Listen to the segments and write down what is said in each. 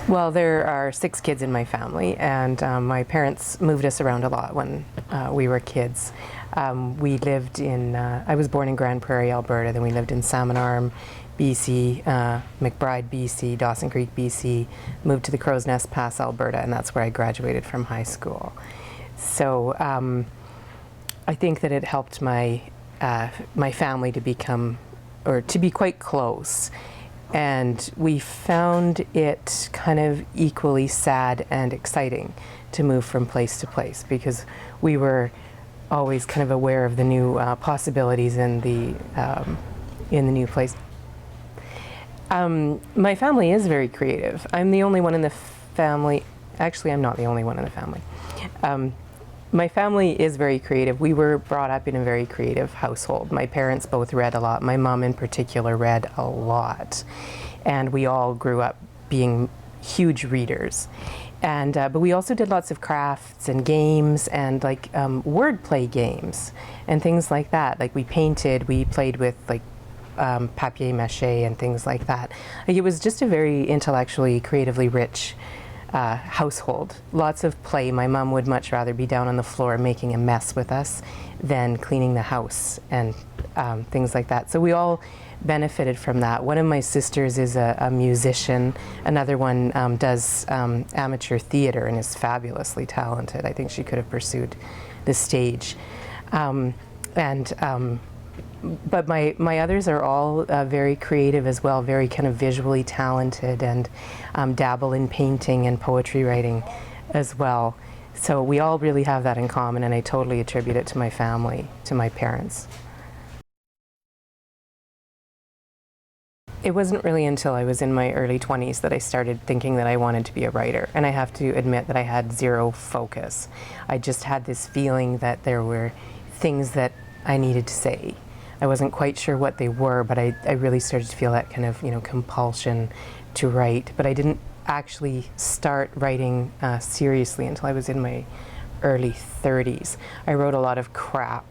Well, there are 6 kids in my family, and my parents moved us around a lot when we were kids. We lived in, I was born in Grand Prairie, Alberta, then we lived in Salmon Arm, BC, McBride, BC, Dawson Creek, BC, moved to the Crow's Nest Pass, Alberta, and that's where I graduated from high school. So I think that it helped my, my family to become, or to be quite close. And we found it kind of equally sad and exciting to move from place to place, because we were always kind of aware of the new possibilities in the new place. My family is very creative. I'm the only one in the family. Actually, I'm not the only one in the family. My family is very creative. We were brought up in a very creative household. My parents both read a lot. My mom in particular read a lot. And we all grew up being huge readers. And but we also did lots of crafts and games and like wordplay games and things like that. Like we painted, we played with like papier-mâché and things like that. Like it was just a very intellectually, creatively rich household. Lots of play. My mom would much rather be down on the floor making a mess with us than cleaning the house and things like that. So we all benefited from that. One of my sisters is a musician. Another one does amateur theater and is fabulously talented. I think she could have pursued the stage. But my others are all very creative as well, very kind of visually talented, and dabble in painting and poetry writing as well. So we all really have that in common, and I totally attribute it to my family, to my parents. It wasn't really until I was in my early 20s that I started thinking that I wanted to be a writer, and I have to admit that I had zero focus. I just had this feeling that there were things that I needed to say. I wasn't quite sure what they were, but I really started to feel that kind of, compulsion to write. But I didn't actually start writing seriously until I was in my early 30s. I wrote a lot of crap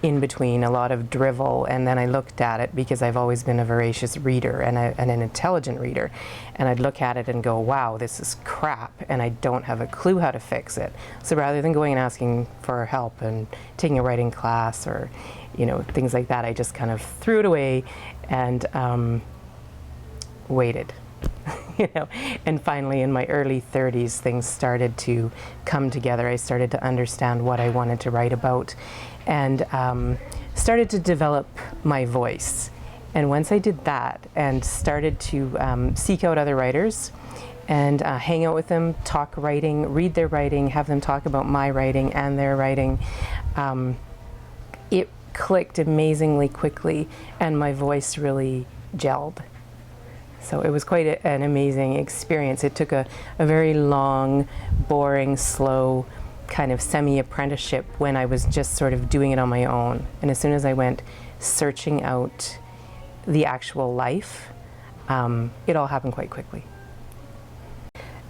in between, a lot of drivel, and then I looked at it, because I've always been a voracious reader and an intelligent reader, and I'd look at it and go, wow, this is crap, and I don't have a clue how to fix it. So rather than going and asking for help and taking a writing class or things like that, I just kind of threw it away and waited. And finally in my early 30s things started to come together. I started to understand what I wanted to write about, and started to develop my voice. And once I did that and started to seek out other writers and hang out with them, talk writing, read their writing, have them talk about my writing and their writing, it clicked amazingly quickly, and my voice really gelled. So it was quite an amazing experience. It took a very long, boring, slow kind of semi-apprenticeship when I was just sort of doing it on my own. And as soon as I went searching out the actual life, it all happened quite quickly.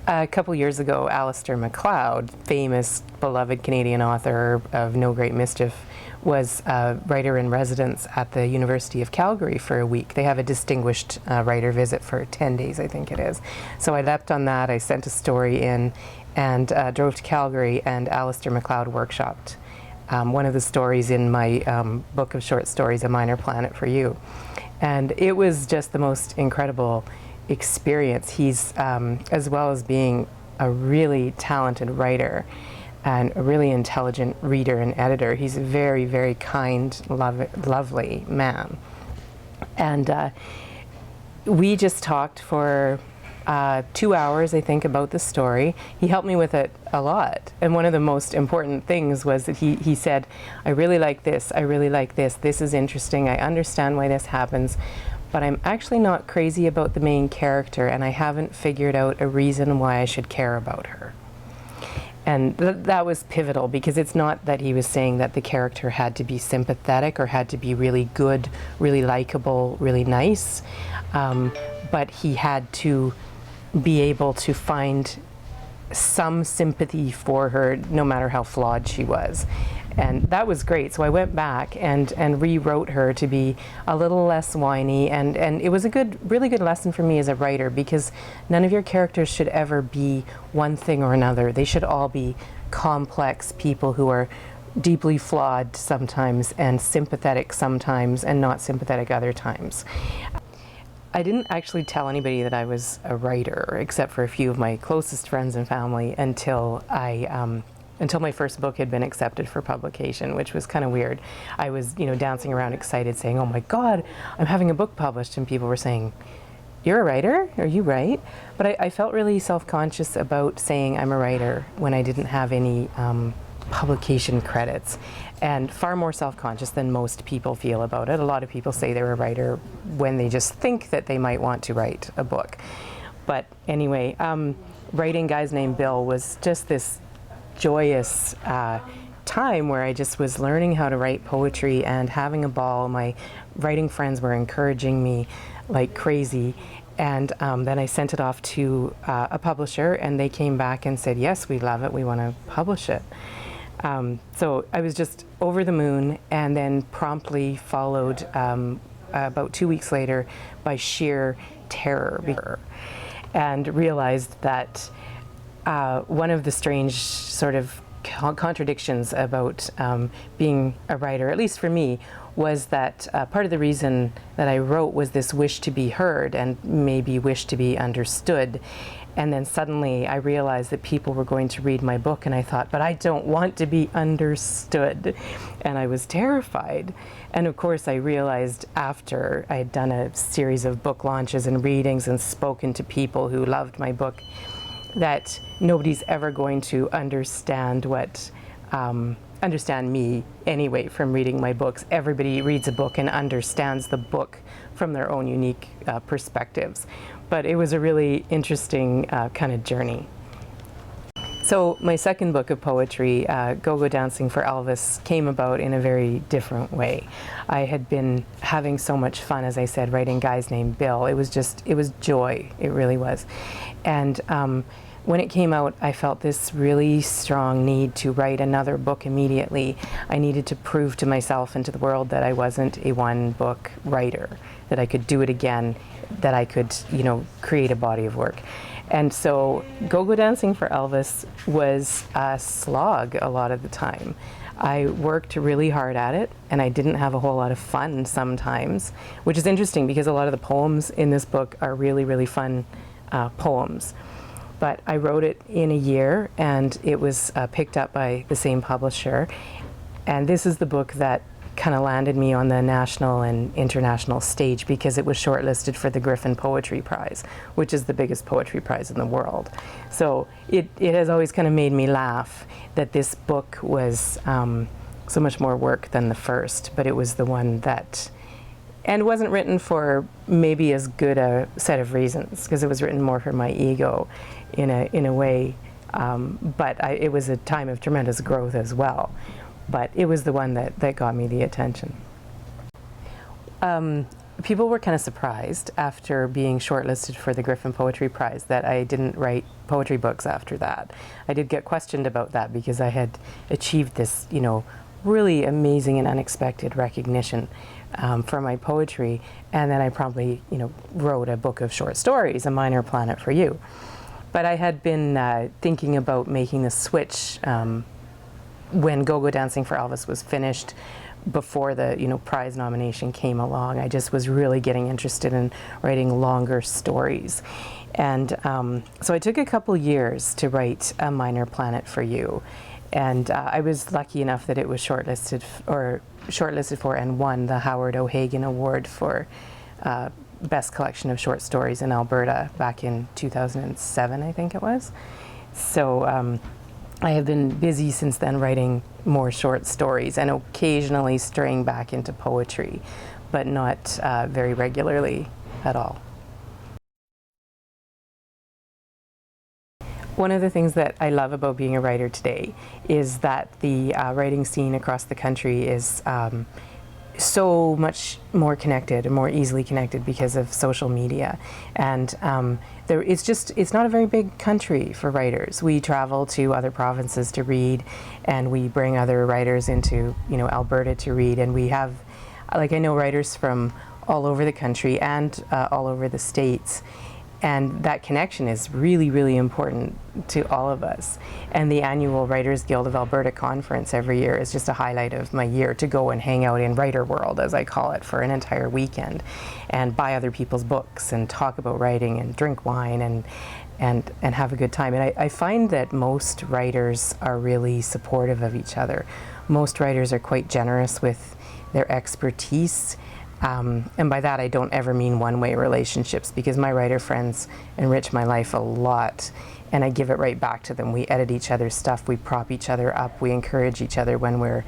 A couple years ago, Alistair MacLeod, famous, beloved Canadian author of No Great Mischief, was a writer in residence at the University of Calgary for a week. They have a distinguished writer visit for 10 days, I think it is. So I leapt on that, I sent a story in, and drove to Calgary, and Alistair MacLeod workshopped one of the stories in my book of short stories, A Minor Planet for You. And it was just the most incredible experience. He's, as well as being a really talented writer and a really intelligent reader and editor, he's a very, very kind, lovely man. And we just talked for 2 hours, I think, about the story. He helped me with it a lot. And one of the most important things was that he said, I really like this, I really like this, this is interesting, I understand why this happens, but I'm actually not crazy about the main character, and I haven't figured out a reason why I should care about her. And that was pivotal, because it's not that he was saying that the character had to be sympathetic or had to be really good, really likable, really nice, but he had to be able to find some sympathy for her, no matter how flawed she was. And that was great. So I went back and rewrote her to be a little less whiny, and it was a really good lesson for me as a writer, because none of your characters should ever be one thing or another. They should all be complex people who are deeply flawed sometimes and sympathetic sometimes and not sympathetic other times. I didn't actually tell anybody that I was a writer, except for a few of my closest friends and family, until my first book had been accepted for publication, which was kind of weird. I was, dancing around excited, saying, "Oh my God, I'm having a book published," and people were saying, "You're a writer? Are you right?" But I felt really self-conscious about saying I'm a writer when I didn't have any publication credits, and far more self-conscious than most people feel about it. A lot of people say they're a writer when they just think that they might want to write a book. But anyway, writing Guys Named Bill was just this joyous time where I just was learning how to write poetry and having a ball. My writing friends were encouraging me like crazy. And then I sent it off to a publisher, and they came back and said, "Yes, we love it, we want to publish it." So I was just over the moon, and then promptly followed about 2 weeks later by sheer terror, and realized that one of the strange sort of contradictions about being a writer, at least for me, was that part of the reason that I wrote was this wish to be heard and maybe wish to be understood. And then suddenly I realized that people were going to read my book, and I thought, but I don't want to be understood. And I was terrified. And of course I realized after I had done a series of book launches and readings and spoken to people who loved my book, that nobody's ever going to understand me anyway from reading my books. Everybody reads a book and understands the book from their own unique perspectives. But it was a really interesting kind of journey. So my second book of poetry, Go-Go Dancing for Elvis, came about in a very different way. I had been having so much fun, as I said, writing Guys Named Bill. It was joy, it really was. And when it came out, I felt this really strong need to write another book immediately. I needed to prove to myself and to the world that I wasn't a one-book writer, that I could do it again, that I could, create a body of work. And so Go-Go Dancing for Elvis was a slog a lot of the time. I worked really hard at it, and I didn't have a whole lot of fun sometimes, which is interesting because a lot of the poems in this book are really, really fun poems. But I wrote it in a year, and it was picked up by the same publisher. And this is the book that kind of landed me on the national and international stage, because it was shortlisted for the Griffin Poetry Prize, which is the biggest poetry prize in the world. So it has always kind of made me laugh that this book was so much more work than the first, but it was the one that, and wasn't written for maybe as good a set of reasons, because it was written more for my ego in a way, but it was a time of tremendous growth as well. But it was the one that got me the attention. People were kind of surprised after being shortlisted for the Griffin Poetry Prize that I didn't write poetry books after that. I did get questioned about that because I had achieved this, really amazing and unexpected recognition for my poetry, and then I promptly, wrote a book of short stories, A Minor Planet for You. But I had been thinking about making the switch when Go-Go Dancing for Elvis was finished, before the prize nomination came along. I just was really getting interested in writing longer stories. And so I took a couple years to write A Minor Planet for You. And I was lucky enough that it was shortlisted for and won the Howard O'Hagan Award for Best Collection of Short Stories in Alberta back in 2007, I think it was. So I have been busy since then writing more short stories and occasionally straying back into poetry, but not very regularly at all. One of the things that I love about being a writer today is that the writing scene across the country is so much more connected and more easily connected because of social media. And it's not a very big country for writers. We travel to other provinces to read, and we bring other writers into, Alberta to read. And we have, I know writers from all over the country and all over the States. And that connection is really, really important to all of us. And the annual Writers Guild of Alberta conference every year is just a highlight of my year, to go and hang out in writer world, as I call it, for an entire weekend and buy other people's books and talk about writing and drink wine and have a good time. And I find that most writers are really supportive of each other. Most writers are quite generous with their expertise. And by that I don't ever mean one-way relationships, because my writer friends enrich my life a lot, and I give it right back to them. We edit each other's stuff, we prop each other up, we encourage each other when we're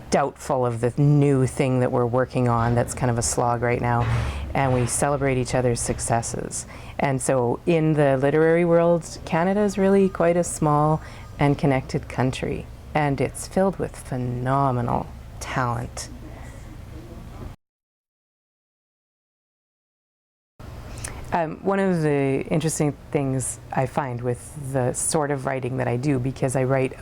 doubtful of the new thing that we're working on that's kind of a slog right now, and we celebrate each other's successes. And so in the literary world, Canada is really quite a small and connected country, and it's filled with phenomenal talent. One of the interesting things I find with the sort of writing that I do, because I write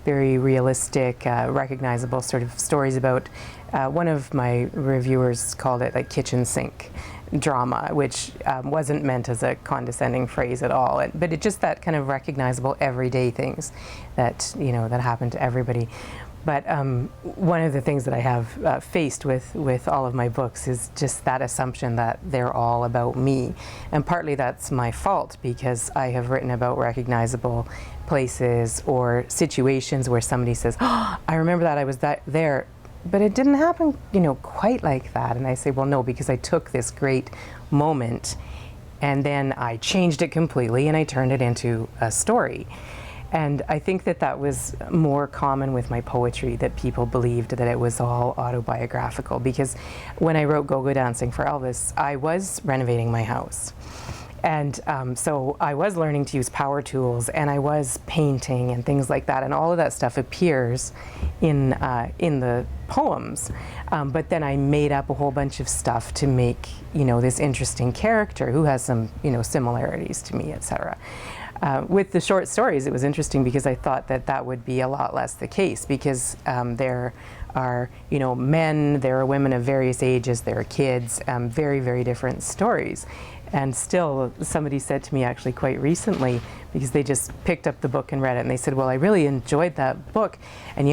very realistic, recognizable sort of stories about, one of my reviewers called it like kitchen sink drama, which wasn't meant as a condescending phrase at all, but it just that kind of recognizable everyday things that, that happen to everybody. But one of the things that I have faced with all of my books is just that assumption that they're all about me. And partly that's my fault, because I have written about recognizable places or situations where somebody says, "Oh, I remember that, I was there." But it didn't happen, quite like that. And I say, well, no, because I took this great moment and then I changed it completely and I turned it into a story. And I think that was more common with my poetry, that people believed that it was all autobiographical. Because when I wrote Go-Go Dancing for Elvis, I was renovating my house. And so I was learning to use power tools, and I was painting and things like that. And all of that stuff appears in the poems. But then I made up a whole bunch of stuff to make, this interesting character who has some, similarities to me, etc. With the short stories, it was interesting because I thought that would be a lot less the case, because there are, men, there are women of various ages, there are kids, very, very different stories. And still, somebody said to me actually quite recently, because they just picked up the book and read it, and they said, well, I really enjoyed that book. And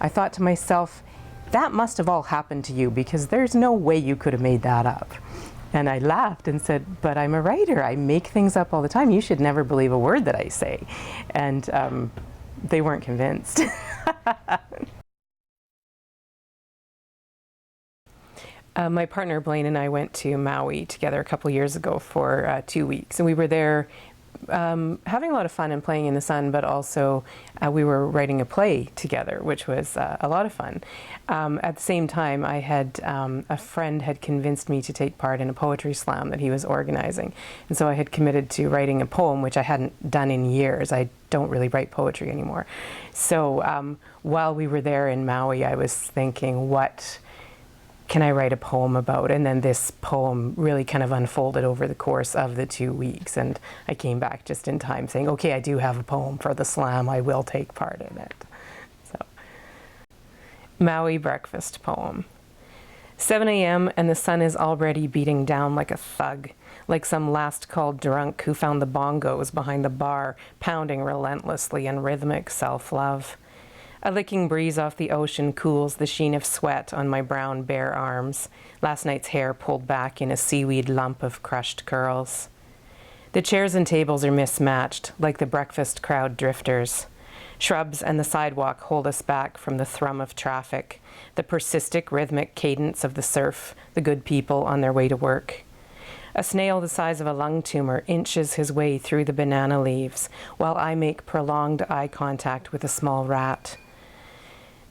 I thought to myself, that must have all happened to you, because there's no way you could have made that up. And I laughed and said, but I'm a writer. I make things up all the time. You should never believe a word that I say. And they weren't convinced. My partner Blaine and I went to Maui together a couple years ago for 2 weeks. And we were there having a lot of fun and playing in the sun, but also we were writing a play together, which was a lot of fun. At the same time, I had a friend had convinced me to take part in a poetry slam that he was organizing. And so I had committed to writing a poem, which I hadn't done in years. I don't really write poetry anymore. So while we were there in Maui, I was thinking, what can I write a poem about? And then this poem really kind of unfolded over the course of the 2 weeks. And I came back just in time saying, okay, I do have a poem for the slam. I will take part in it. So, Maui breakfast poem. 7 a.m. and the sun is already beating down like a thug, like some last called drunk who found the bongos behind the bar pounding relentlessly in rhythmic self-love. A licking breeze off the ocean cools the sheen of sweat on my brown, bare arms, last night's hair pulled back in a seaweed lump of crushed curls. The chairs and tables are mismatched, like the breakfast crowd drifters. Shrubs and the sidewalk hold us back from the thrum of traffic, the persistent rhythmic cadence of the surf, the good people on their way to work. A snail the size of a lung tumor inches his way through the banana leaves, while I make prolonged eye contact with a small rat.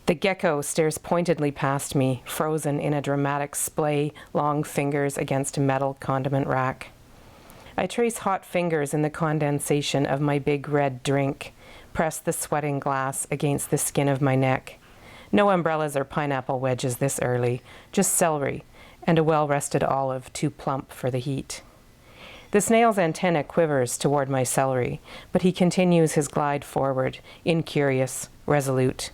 The gecko stares pointedly past me, frozen in a dramatic splay, long fingers against a metal condiment rack. I trace hot fingers in the condensation of my big red drink, press the sweating glass against the skin of my neck. No umbrellas or pineapple wedges this early, just celery and a well-rested olive too plump for the heat. The snail's antenna quivers toward my celery, but he continues his glide forward, incurious, resolute.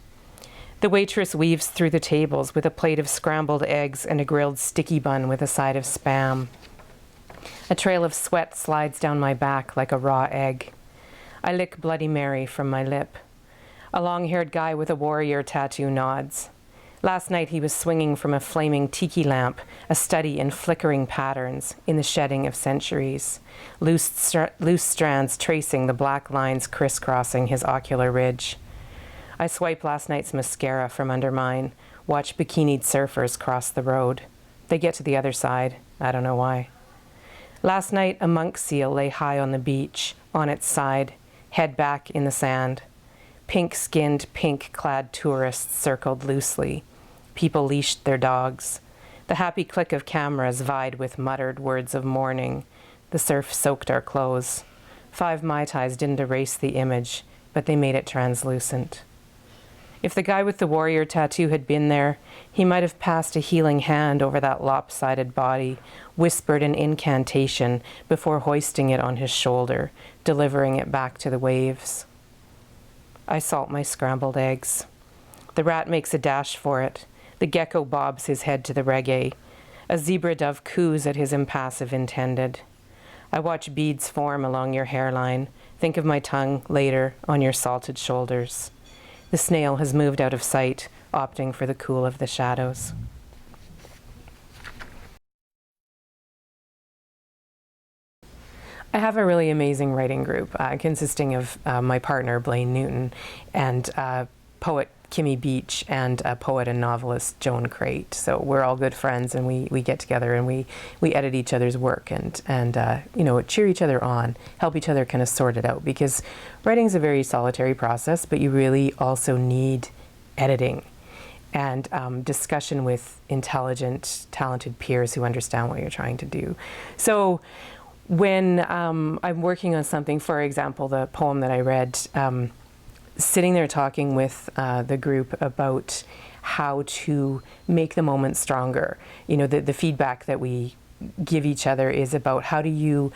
The waitress weaves through the tables with a plate of scrambled eggs and a grilled sticky bun with a side of Spam. A trail of sweat slides down my back like a raw egg. I lick Bloody Mary from my lip. A long-haired guy with a warrior tattoo nods. Last night he was swinging from a flaming tiki lamp, a study in flickering patterns, in the shedding of centuries, loose strands tracing the black lines crisscrossing his ocular ridge. I swipe last night's mascara from under mine, watch bikinied surfers cross the road. They get to the other side. I don't know why. Last night, a monk seal lay high on the beach, on its side, head back in the sand. Pink-skinned, pink-clad tourists circled loosely. People leashed their dogs. The happy click of cameras vied with muttered words of mourning. The surf soaked our clothes. 5 Mai Tais didn't erase the image, but they made it translucent. If the guy with the warrior tattoo had been there, he might have passed a healing hand over that lopsided body, whispered an incantation before hoisting it on his shoulder, delivering it back to the waves. I salt my scrambled eggs. The rat makes a dash for it. The gecko bobs his head to the reggae. A zebra dove coos at his impassive intended. I watch beads form along your hairline. Think of my tongue later on your salted shoulders. The snail has moved out of sight, opting for the cool of the shadows. I have a really amazing writing group consisting of my partner, Blaine Newton, and poet Kimmy Beach, and poet and novelist Joan Crate. So we're all good friends, and we get together and we edit each other's work and you know, cheer each other on, help each other kind of sort it out, because writing is a very solitary process, but you really also need editing and discussion with intelligent, talented peers who understand what you're trying to do. So when I'm working on something, for example, the poem that I read, sitting there talking with the group about how to make the moment stronger. You know, the feedback that we give each other is about how do you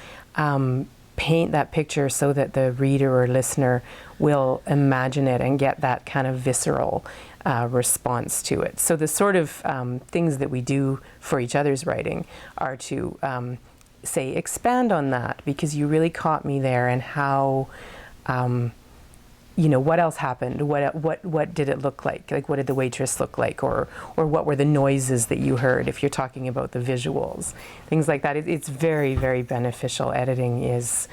paint that picture so that the reader or listener will imagine it and get that kind of visceral response to it. So the sort of things that we do for each other's writing are to say, expand on that, because you really caught me there, and how you know, what else happened? What did it look like? Like, what did the waitress look like? Or what were the noises that you heard, if you're talking about the visuals? Things like that. It's very, very beneficial. Editing is,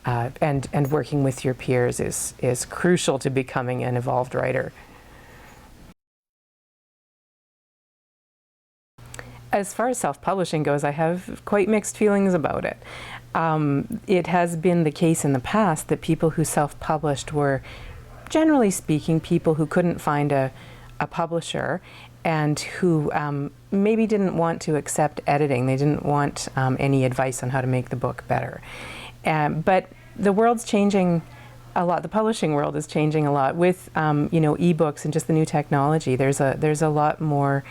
and working with your peers is crucial to becoming an evolved writer. As far as self-publishing goes, I have quite mixed feelings about it. It has been the case in the past that people who self-published were, generally speaking, people who couldn't find a publisher and who maybe didn't want to accept editing. They didn't want any advice on how to make the book better. But the world's changing a lot. The publishing world is changing a lot with you know, ebooks and just the new technology. There's a lot more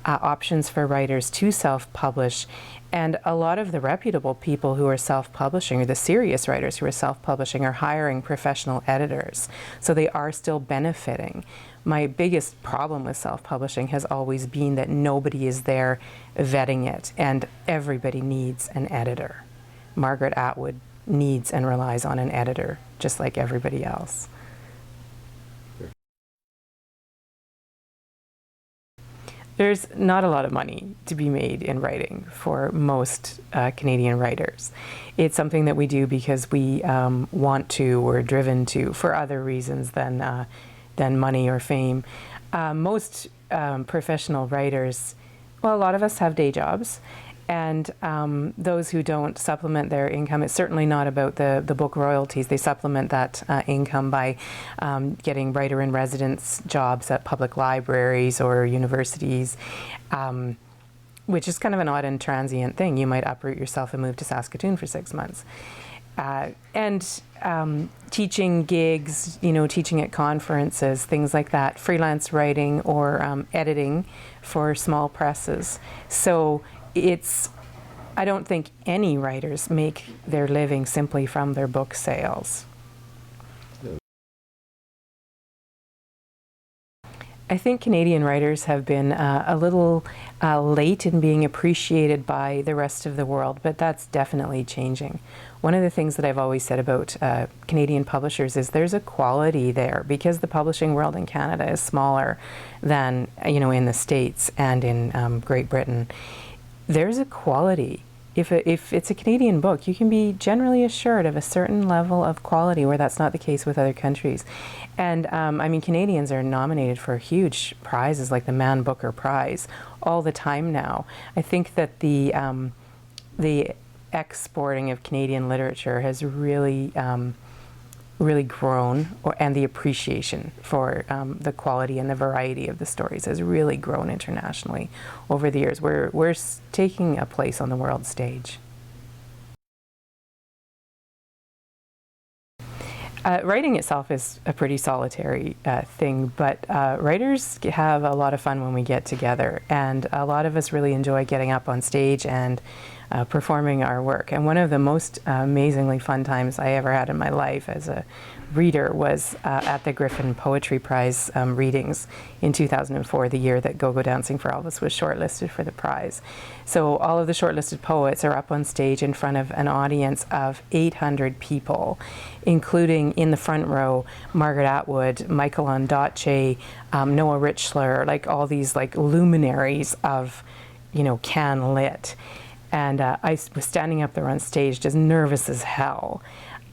options for writers to self-publish, and a lot of the reputable people who are self-publishing, or the serious writers who are self-publishing, are hiring professional editors. So they are still benefiting. My biggest problem with self-publishing has always been that nobody is there vetting it, and everybody needs an editor. Margaret Atwood needs and relies on an editor, just like everybody else. There's not a lot of money to be made in writing for most Canadian writers. It's something that we do because we want to, or driven to, for other reasons than money or fame. Most professional writers, well, a lot of us have day jobs, and those who don't supplement their income, it's certainly not about the book royalties. They supplement that income by getting writer-in-residence jobs at public libraries or universities, which is kind of an odd and transient thing. You might uproot yourself and move to Saskatoon for 6 months. And teaching gigs, teaching at conferences, things like that, freelance writing or editing for small presses. So I don't think any writers make their living simply from their book sales. I think Canadian writers have been a little late in being appreciated by the rest of the world, but that's definitely changing. One of the things that I've always said about Canadian publishers is there's a quality there, because the publishing world in Canada is smaller than in the States and in Great Britain. There's a quality. If it's a Canadian book, you can be generally assured of a certain level of quality, where that's not the case with other countries. And Canadians are nominated for huge prizes like the Man Booker Prize all the time now. I think that the exporting of Canadian literature has really grown, and the appreciation for the quality and the variety of the stories has really grown internationally over the years. We're taking a place on the world stage. Writing itself is a pretty solitary thing, but writers have a lot of fun when we get together, and a lot of us really enjoy getting up on stage and performing our work. And one of the most amazingly fun times I ever had in my life as a reader was at the Griffin Poetry Prize readings in 2004, the year that Go-Go Dancing for Elvis was shortlisted for the prize. So all of the shortlisted poets are up on stage in front of an audience of 800 people, including in the front row Margaret Atwood, Michael Ondaatje, Noah Richler, like all these like luminaries of Can Lit. And I was standing up there on stage just nervous as hell.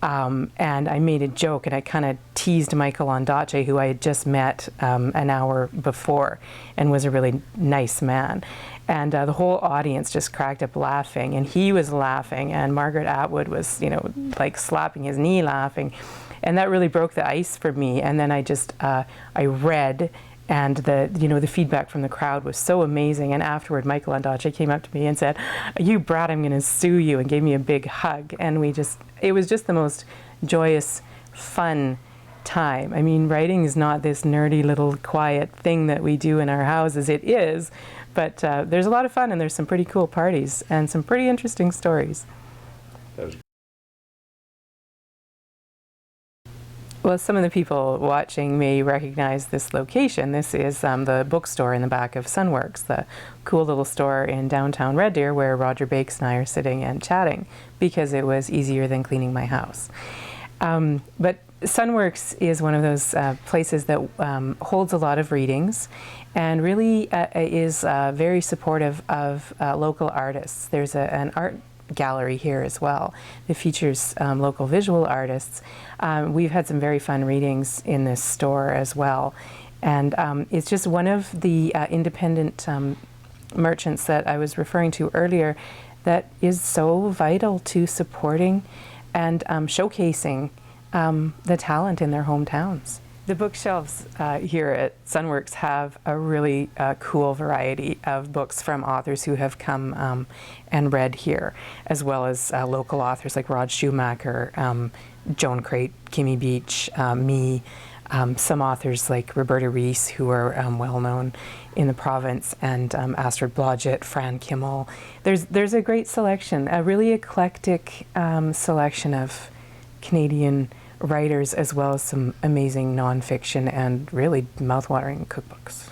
And I made a joke, and I kind of teased Michael Ondaatje, who I had just met an hour before and was a really nice man. And the whole audience just cracked up laughing, and he was laughing, and Margaret Atwood was, like slapping his knee laughing. And that really broke the ice for me. And then I read, and the feedback from the crowd was so amazing. And afterward, Michael Ondaatje came up to me and said, "You brat, I'm going to sue you," and gave me a big hug. And it was just the most joyous, fun time. I mean, writing is not this nerdy little quiet thing that we do in our houses. It is, but there's a lot of fun, and there's some pretty cool parties and some pretty interesting stories. Well, some of the people watching may recognize this location. This is the bookstore in the back of Sunworks, the cool little store in downtown Red Deer where Roger Bakes and I are sitting and chatting, because it was easier than cleaning my house. But Sunworks is one of those places that holds a lot of readings, and really is very supportive of local artists. There's an art gallery here as well that features local visual artists. We've had some very fun readings in this store as well, and it's just one of the independent merchants that I was referring to earlier that is so vital to supporting and showcasing the talent in their hometowns. The bookshelves here at Sunworks have a really cool variety of books from authors who have come and read here, as well as local authors like Rod Schumacher, Joan Crate, Kimmy Beach, me, some authors like Roberta Rees, who are well known in the province, and Astrid Blodgett, Fran Kimmel. There's a great selection, a really eclectic selection of Canadian writers, as well as some amazing nonfiction and really mouthwatering cookbooks.